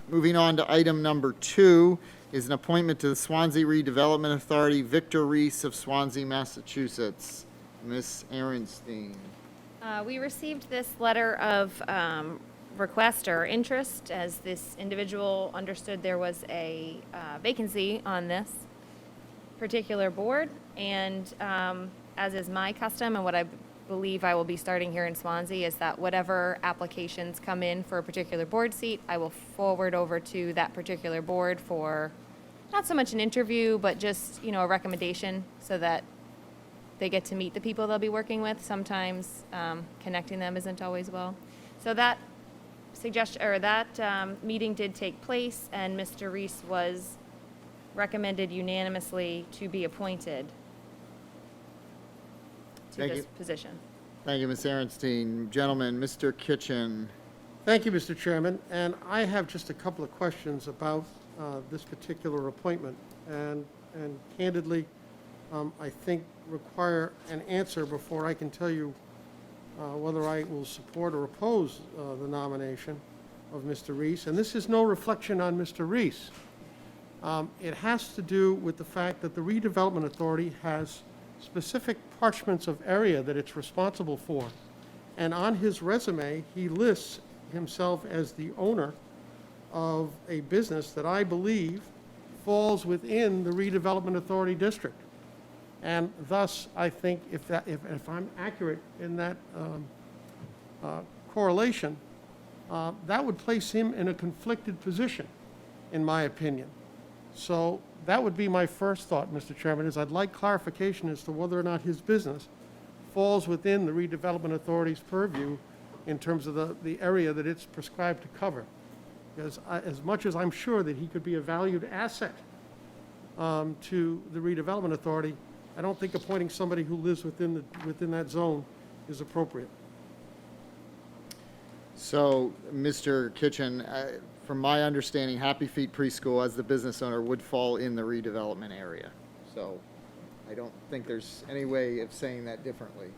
Moving on to item number 2 is an appointment to the Swansea Redevelopment Authority, Victor Reis of Swansea, Massachusetts. Ms. Aaronstein. We received this letter of request or interest as this individual understood there was a vacancy on this particular board. And as is my custom and what I believe I will be starting here in Swansea is that whatever applications come in for a particular board seat, I will forward over to that particular board for not so much an interview, but just, a recommendation so that they get to meet the people they'll be working with. Sometimes connecting them isn't always well. So that meeting did take place, and Mr. Reis was recommended unanimously to be appointed to Thank this you. position. Thank you, Ms. Aaronstein. Gentlemen, Mr. Kitchen. Thank you, Mr. Chairman, and I have just a couple of questions about this particular appointment, and candidly, I think require an answer before I can tell you whether I will support or oppose the nomination of Mr. Reis. And this is no reflection on Mr. Reis. It has to do with the fact that the Redevelopment Authority has specific parchments of area that it's responsible for. And on his resume, he lists himself as the owner of a business that I believe falls within the Redevelopment Authority district. And thus, I think if I'm accurate in that correlation, that would place him in a conflicted position, in my opinion. So that would be my first thought, Mr. Chairman, is I'd like clarification as to whether or not his business falls within the Redevelopment Authority's purview in terms of the area that it's prescribed to cover. Because as much as I'm sure that he could be a valued asset to the Redevelopment Authority, I don't think appointing somebody who lives within that zone is appropriate. So, Mr. Kitchen, from my understanding, Happy Feet Preschool, as the business owner, would fall in the redevelopment area. So, I don't think there's any way of saying that differently.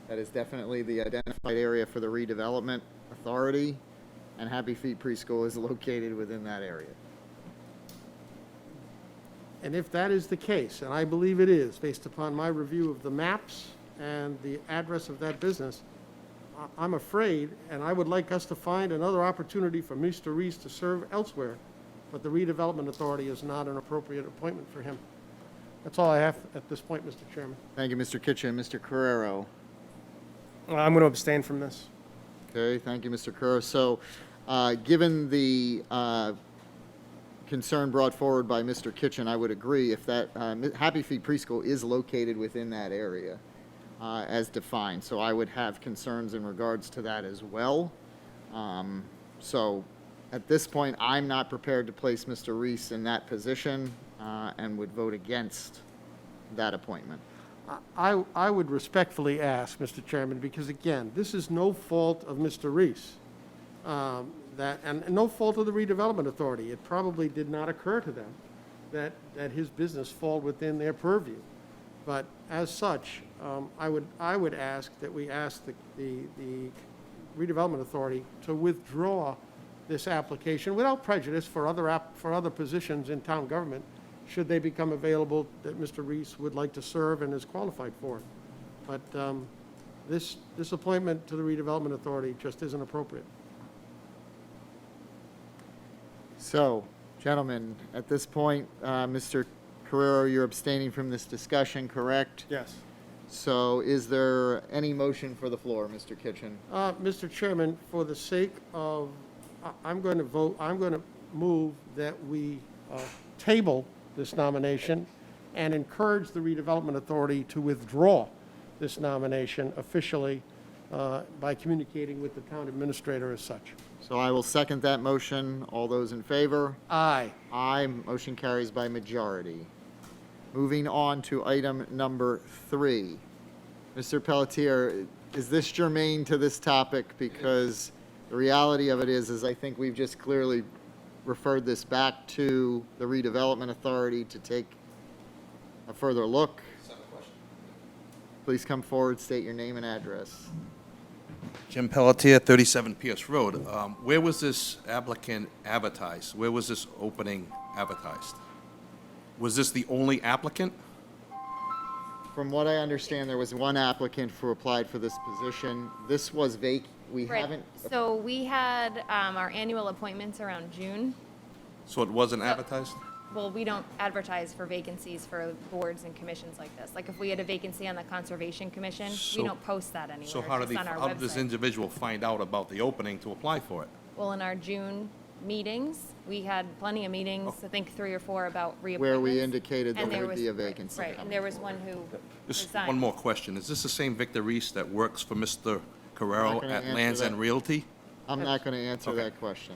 That is definitely the identified area for the Redevelopment Authority, and Happy Feet Preschool is located within that area. And if that is the case, and I believe it is, based upon my review of the maps and the address of that business, I'm afraid, and I would like us to find another opportunity for Mr. Reis to serve elsewhere, but the Redevelopment Authority is not an appropriate appointment for him. That's all I have at this point, Mr. Chairman. Thank you, Mr. Kitchen. Mr. Carrero. I'm going to abstain from this. Okay, thank you, Mr. Carrero. So, given the concern brought forward by Mr. Kitchen, I would agree if that Happy Feet Preschool is located within that area as defined. So I would have concerns in regards to that as well. So at this point, I'm not prepared to place Mr. Reis in that position and would vote against that appointment. I would respectfully ask, Mr. Chairman, because again, this is no fault of Mr. Reis. And no fault of the Redevelopment Authority. It probably did not occur to them that his business fall within their purview. But as such, I would ask that we ask the Redevelopment Authority to withdraw this application without prejudice for other positions in town government, should they become available that Mr. Reis would like to serve and is qualified for. But this appointment to the Redevelopment Authority just isn't appropriate. So, gentlemen, at this point, Mr. Carrero, you're abstaining from this discussion, correct? Yes. So is there any motion for the floor, Mr. Kitchen? Mr. Chairman, for the sake of, I'm going to move that we table this nomination and encourage the Redevelopment Authority to withdraw this nomination officially by communicating with the town administrator as such. So I will second that motion. All those in favor? Aye. Aye. Motion carries by majority. Moving on to item number 3. Mr. Pelletier, is this germane to this topic? Because the reality of it is I think we've just clearly referred this back to the Redevelopment Authority to take a further look. Please come forward, state your name and address. Jim Pelletier, 37 Pierce Road. Where was this applicant advertised? Where was this opening advertised? Was this the only applicant? From what I understand, there was one applicant who applied for this position. This was we Right. haven't, So we had our annual appointments around June. So it wasn't advertised? Well, we don't advertise for vacancies for boards and commissions like this. Like if we had a vacancy on the Conservation Commission, So- we don't post that anywhere. So It's how did just on our how did this website. individual find out about the opening to apply for it? Well, in our June meetings, we had plenty of meetings, I think 3 or 4 about reappointments. where we indicated And there would was- be a vacancy. Right, and there was one who Just resigned. one more question. Is this the same Victor Reis that works for Mr. Carrero gonna at answer Lands that. End Realty? I'm not going to answer Okay. that question.